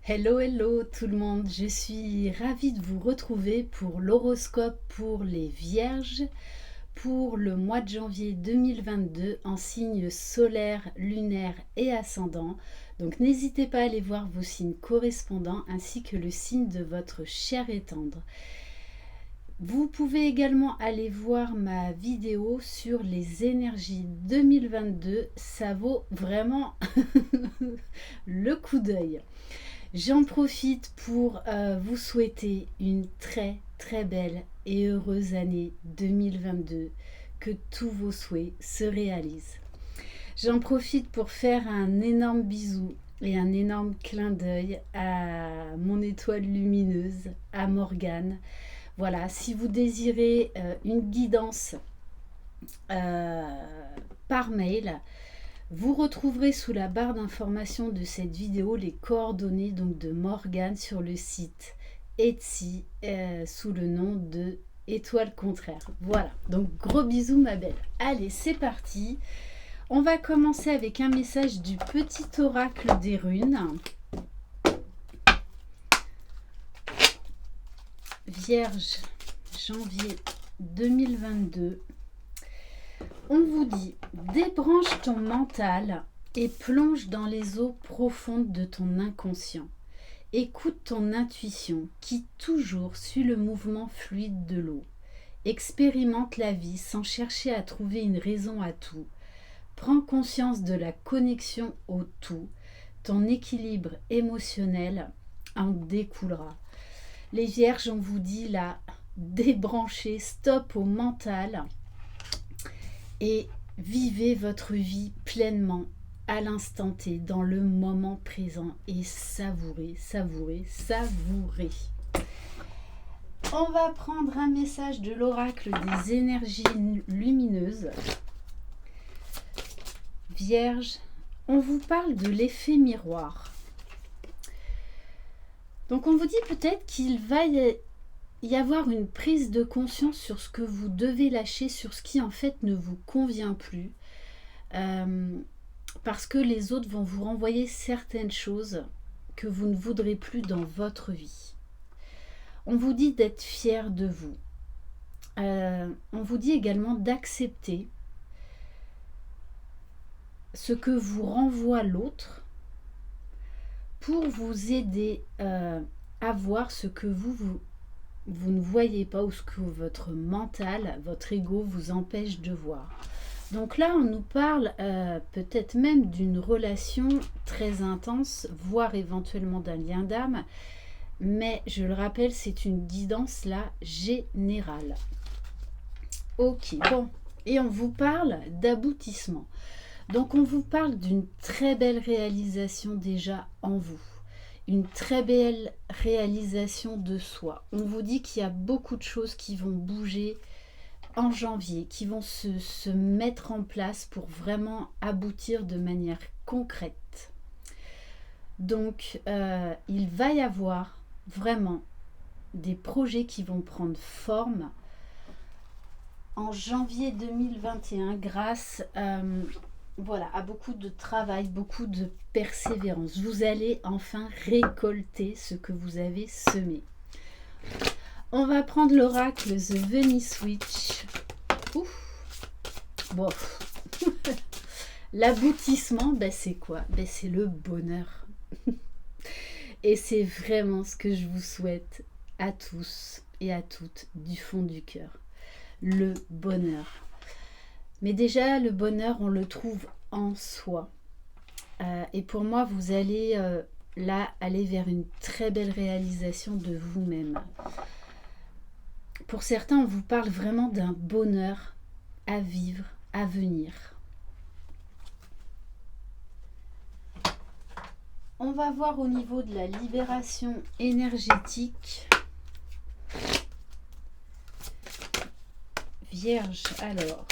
Hello, hello tout le monde, je suis ravie de vous retrouver pour l'horoscope pour les Vierges pour le mois de janvier 2022 en signe solaire, lunaire et ascendant. Donc n'hésitez pas à aller voir vos signes correspondants ainsi que le signe de votre chair et tendre. Vous pouvez également aller voir ma vidéo sur les énergies 2022, ça vaut vraiment le coup d'œil. J'en profite pour vous souhaiter une très très belle et heureuse année 2022, que tous vos souhaits se réalisent. J'en profite pour faire un énorme bisou et un énorme clin d'œil à mon étoile lumineuse, à Morgane. Voilà, si vous désirez une guidance par mail, vous retrouverez sous la barre d'information de cette vidéo les coordonnées donc de Morgane sur le site Etsy sous le nom de Étoile Contraire. Voilà, donc gros bisous ma belle. Allez, c'est parti. On va commencer avec un message du petit oracle des runes. Vierge, janvier 2022. On vous dit, débranche ton mental et plonge dans les eaux profondes de ton inconscient. Écoute ton intuition qui toujours suit le mouvement fluide de l'eau. Expérimente la vie sans chercher à trouver une raison à tout. Prends conscience de la connexion au tout. Ton équilibre émotionnel en découlera. Les Vierges, on vous dit là, débranchez, stop au mental et vivez votre vie pleinement à l'instant T, dans le moment présent et savourez, savourez, savourez. On va prendre un message de l'oracle des énergies lumineuses. Vierge, on vous parle de l'effet miroir. Donc on vous dit peut-être qu'il va y avoir une prise de conscience sur ce que vous devez lâcher, sur ce qui en fait ne vous convient plus. Parce que les autres vont vous renvoyer certaines choses que vous ne voudrez plus dans votre vie. On vous dit d'être fier de vous. On vous dit également d'accepter ce que vous renvoie l'autre pour vous aider à voir ce que vous ne voyez pas ou ce que votre mental, votre ego vous empêche de voir. Donc là, on nous parle peut-être même d'une relation très intense, voire éventuellement d'un lien d'âme. Mais je le rappelle, c'est une guidance là générale. Ok, bon. Et on vous parle d'aboutissement. Donc on vous parle d'une très belle réalisation déjà en vous. Une très belle réalisation de soi. On vous dit qu'il y a beaucoup de choses qui vont bouger en janvier, qui vont se mettre en place pour vraiment aboutir de manière concrète. Donc, il va y avoir vraiment des projets qui vont prendre forme en janvier 2021 grâce à beaucoup de travail, beaucoup de persévérance. Vous allez enfin récolter ce que vous avez semé. On va prendre l'oracle The Venice Witch. Ouf. Bon. L'aboutissement, c'est quoi? C'est le bonheur. Et c'est vraiment ce que je vous souhaite à tous et à toutes du fond du cœur. Le bonheur. Mais déjà, le bonheur, on le trouve en soi. Et pour moi, vous allez là aller vers une très belle réalisation de vous-même. Pour certains, on vous parle vraiment d'un bonheur à vivre, à venir. On va voir au niveau de la libération énergétique. Vierge, alors,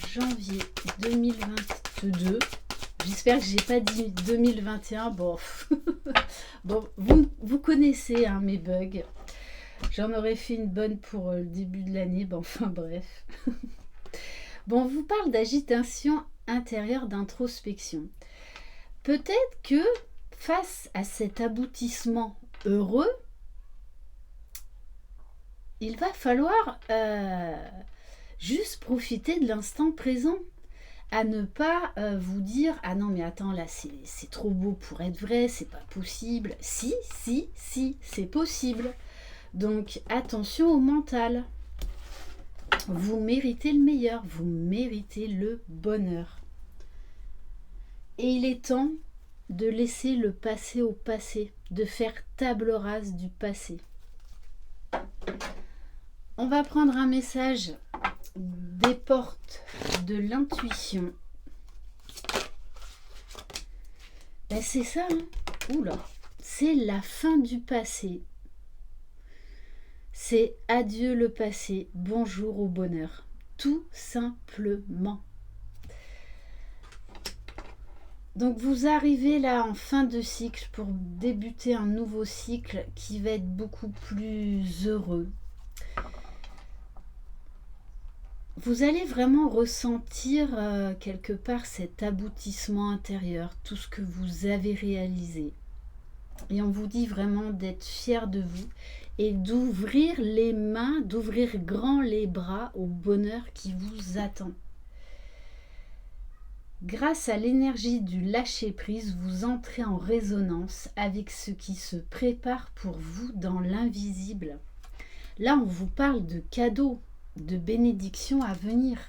janvier 2022. J'espère que j'ai pas dit 2021. Bon, bon vous connaissez mes bugs. J'en aurais fait une bonne pour le début de l'année. Enfin bref. Bon, on vous parle d'agitation intérieure, d'introspection. Peut-être que face à cet aboutissement heureux, il va falloir juste profiter de l'instant présent, à ne pas vous dire ah non mais attends là c'est trop beau pour être vrai, c'est pas possible. Si, c'est possible. Donc attention au mental. Vous méritez le meilleur, vous méritez le bonheur. Et il est temps de laisser le passé au passé, de faire table rase du passé. On va prendre un message des portes de l'intuition. Ben c'est ça, hein. Oula, c'est la fin du passé. C'est adieu le passé, bonjour au bonheur. Tout simplement. Donc vous arrivez là en fin de cycle pour débuter un nouveau cycle qui va être beaucoup plus heureux. Vous allez vraiment ressentir quelque part cet aboutissement intérieur, tout ce que vous avez réalisé. Et on vous dit vraiment d'être fier de vous et d'ouvrir les mains, d'ouvrir grand les bras au bonheur qui vous attend. Grâce à l'énergie du lâcher-prise, vous entrez en résonance avec ce qui se prépare pour vous dans l'invisible. Là, on vous parle de cadeaux, de bénédictions à venir.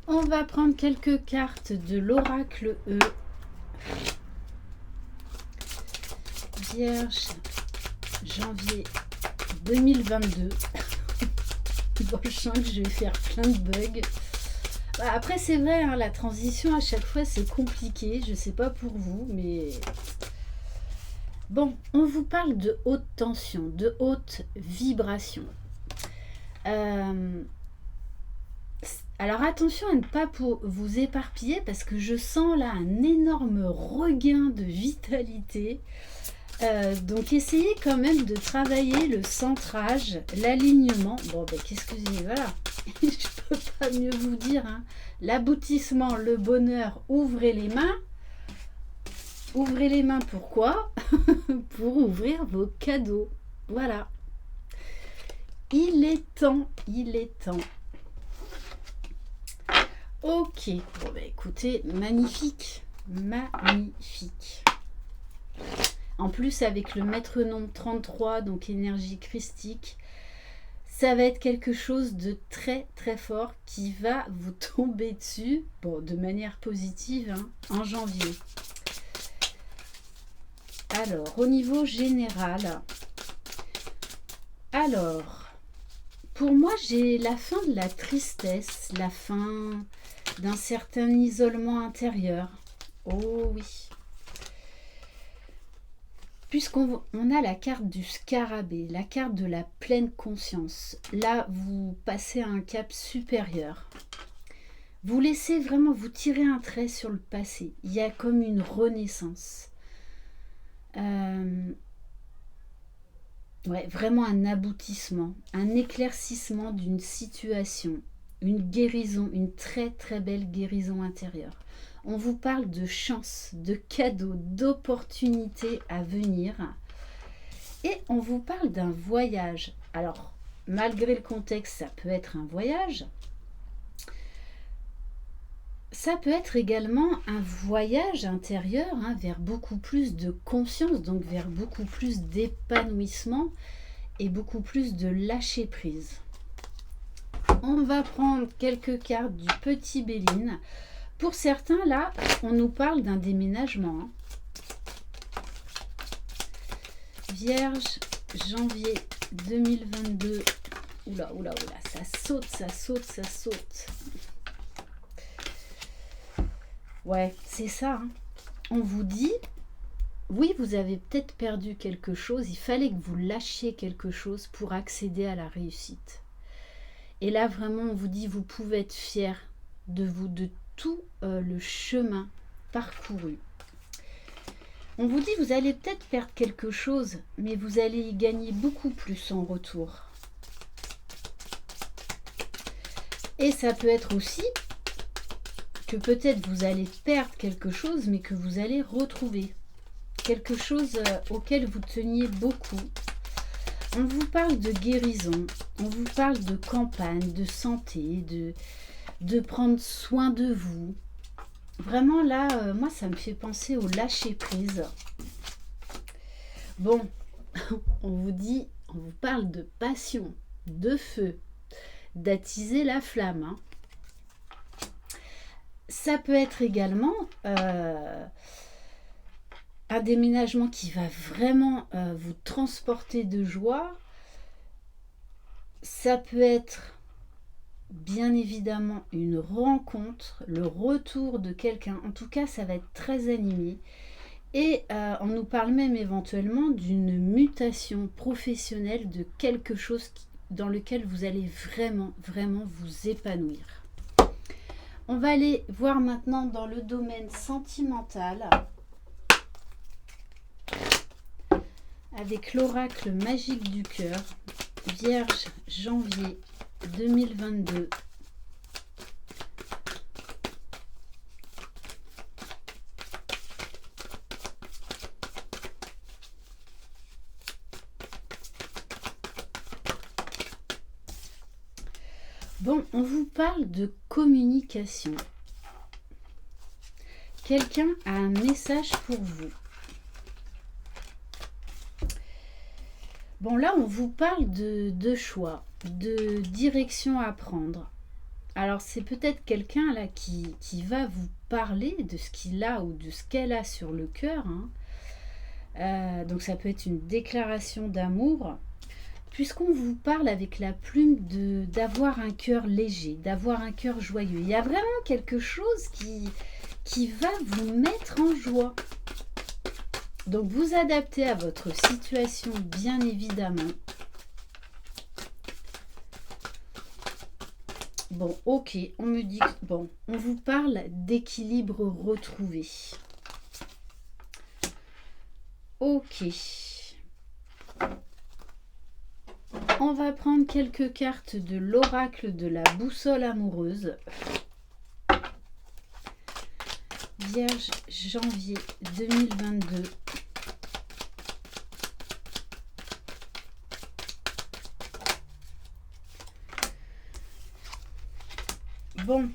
On va prendre quelques cartes de l'oracle E. Vierge, janvier 2022. Bon, je sens que je vais faire plein de bugs. Après, c'est vrai, hein, la transition, à chaque fois, c'est compliqué. Je ne sais pas pour vous, mais... Bon, on vous parle de haute tension, de haute vibration. Alors, attention à ne pas vous éparpiller, parce que je sens là un énorme regain de vitalité. Donc essayez quand même de travailler le centrage, l'alignement. Bon ben qu'est-ce que j'ai, voilà. Je peux pas mieux vous dire, hein. L'aboutissement, le bonheur, ouvrez les mains. Ouvrez les mains pourquoi? Pour ouvrir vos cadeaux. Voilà. Il est temps, il est temps. Ok, bon ben écoutez, magnifique, magnifique. En plus, avec le maître nombre 33, donc énergie christique, ça va être quelque chose de très très fort qui va vous tomber dessus, bon, de manière positive, hein, en janvier. Alors, au niveau général, alors, pour moi, j'ai la fin de la tristesse, la fin d'un certain isolement intérieur. Oh oui. Puisqu'on a la carte du scarabée, la carte de la pleine conscience, là vous passez à un cap supérieur. Vous laissez vraiment, vous tirer un trait sur le passé. Il y a comme une renaissance. Ouais, vraiment un aboutissement, un éclaircissement d'une situation, une guérison, une très très belle guérison intérieure. On vous parle de chance, de cadeaux, d'opportunités à venir. Et on vous parle d'un voyage. Alors, malgré le contexte, ça peut être un voyage. Ça peut être également un voyage intérieur, hein, vers beaucoup plus de conscience, donc vers beaucoup plus d'épanouissement et beaucoup plus de lâcher prise. On va prendre quelques cartes du petit Béline. Pour certains, là, on nous parle d'un déménagement. Hein. Vierge, janvier 2022. Oula, oula, oula, ça saute, ça saute, ça saute. Ouais, c'est ça. Hein. On vous dit, oui, vous avez peut-être perdu quelque chose. Il fallait que vous lâchiez quelque chose pour accéder à la réussite. Et là, vraiment, on vous dit, vous pouvez être fiers de vous, de tout le chemin parcouru. On vous dit, vous allez peut-être perdre quelque chose, mais vous allez y gagner beaucoup plus en retour. Et ça peut être aussi que peut-être vous allez perdre quelque chose, mais que vous allez retrouver. Quelque chose auquel vous teniez beaucoup. On vous parle de guérison, on vous parle de campagne, de santé, de prendre soin de vous. Vraiment là, moi ça me fait penser au lâcher-prise. Bon, on vous parle de passion, de feu, d'attiser la flamme. Hein. Ça peut être également un déménagement qui va vraiment vous transporter de joie. Ça peut être bien évidemment une rencontre, le retour de quelqu'un. En tout cas, ça va être très animé. Et on nous parle même éventuellement d'une mutation professionnelle, de quelque chose dans lequel vous allez vraiment, vraiment vous épanouir. On va aller voir maintenant dans le domaine sentimental avec l'oracle magique du cœur, Vierge, janvier 2022. Bon, on vous parle de communication. Quelqu'un a un message pour vous. Bon, là, on vous parle de choix, de direction à prendre. Alors, c'est peut-être quelqu'un là qui va vous parler de ce qu'il a ou de ce qu'elle a sur le cœur. Hein. Donc, ça peut être une déclaration d'amour. Puisqu'on vous parle avec la plume d'avoir un cœur léger, d'avoir un cœur joyeux. Il y a vraiment quelque chose qui va vous mettre en joie. Donc vous adaptez à votre situation, bien évidemment. Bon, ok, on me dit que... Bon, on vous parle d'équilibre retrouvé. Ok. On va prendre quelques cartes de l'oracle de la boussole amoureuse. Vierge, janvier 2022. Bon,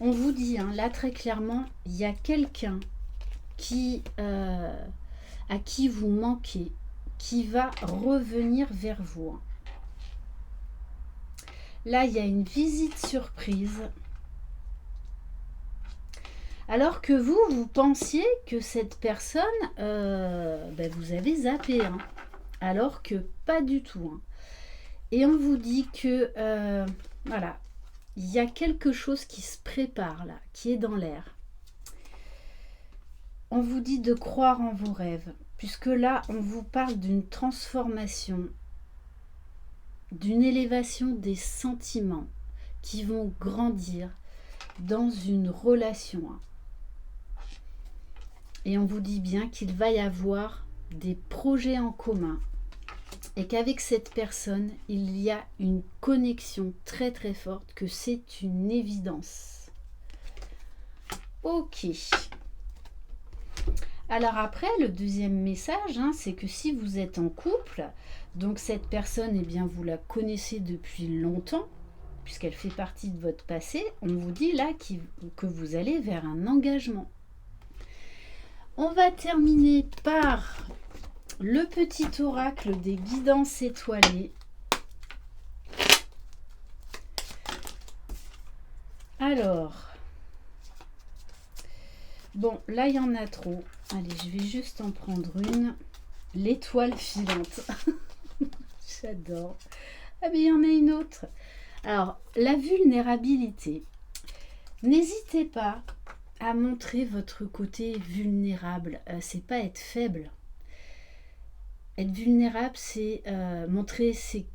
on vous dit, hein, là très clairement, il y a quelqu'un à qui vous manquez, qui va revenir vers vous. Là, il y a une visite surprise. Alors que vous pensiez que cette personne, vous avez zappé. Hein. Alors que pas du tout. Hein. Et on vous dit que, voilà, il y a quelque chose qui se prépare là, qui est dans l'air. On vous dit de croire en vos rêves. Puisque là, on vous parle d'une transformation, d'une élévation des sentiments qui vont grandir dans une relation. Et on vous dit bien qu'il va y avoir des projets en commun et qu'avec cette personne, il y a une connexion très très forte, que c'est une évidence. Ok. Alors après, le deuxième message, hein, c'est que si vous êtes en couple, donc cette personne, eh bien, vous la connaissez depuis longtemps, puisqu'elle fait partie de votre passé, on vous dit là que vous allez vers un engagement. On va terminer par le petit oracle des guidances étoilées. Alors, bon, là, il y en a trop. Allez, je vais juste en prendre une. L'étoile filante. J'adore. Ah, mais il y en a une autre. Alors, la vulnérabilité. N'hésitez pas à montrer votre côté vulnérable. C'est pas être faible. Être vulnérable, c'est montrer ses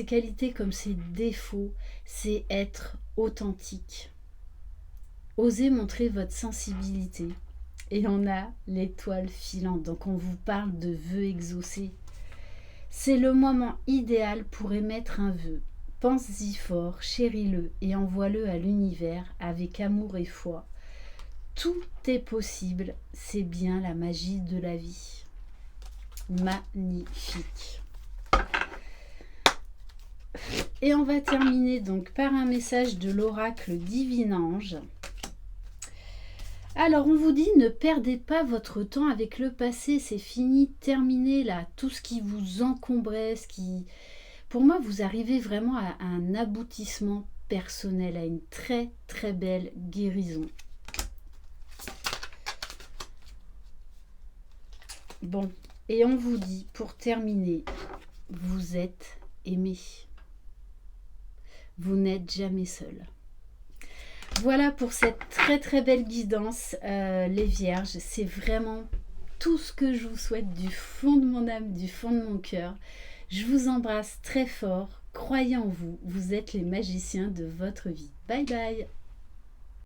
qualités comme ses défauts. C'est être authentique. Osez montrer votre sensibilité. Et on a l'étoile filante. Donc on vous parle de vœux exaucés. C'est le moment idéal pour émettre un vœu, pense-y fort, chéris-le et envoie-le à l'univers avec amour et foi. Tout est possible, c'est bien la magie de la vie. Magnifique. Et on va terminer donc par un message de l'oracle Divin Ange. Alors on vous dit, ne perdez pas votre temps avec le passé, c'est fini, terminé là, tout ce qui vous encombrait, Pour moi, vous arrivez vraiment à un aboutissement personnel, à une très très belle guérison. Bon, et on vous dit, pour terminer, vous êtes aimé. Vous n'êtes jamais seul. Voilà pour cette très très belle guidance, les vierges. C'est vraiment tout ce que je vous souhaite du fond de mon âme, du fond de mon cœur. Je vous embrasse très fort. Croyez en vous. Vous êtes les magiciens de votre vie. Bye bye.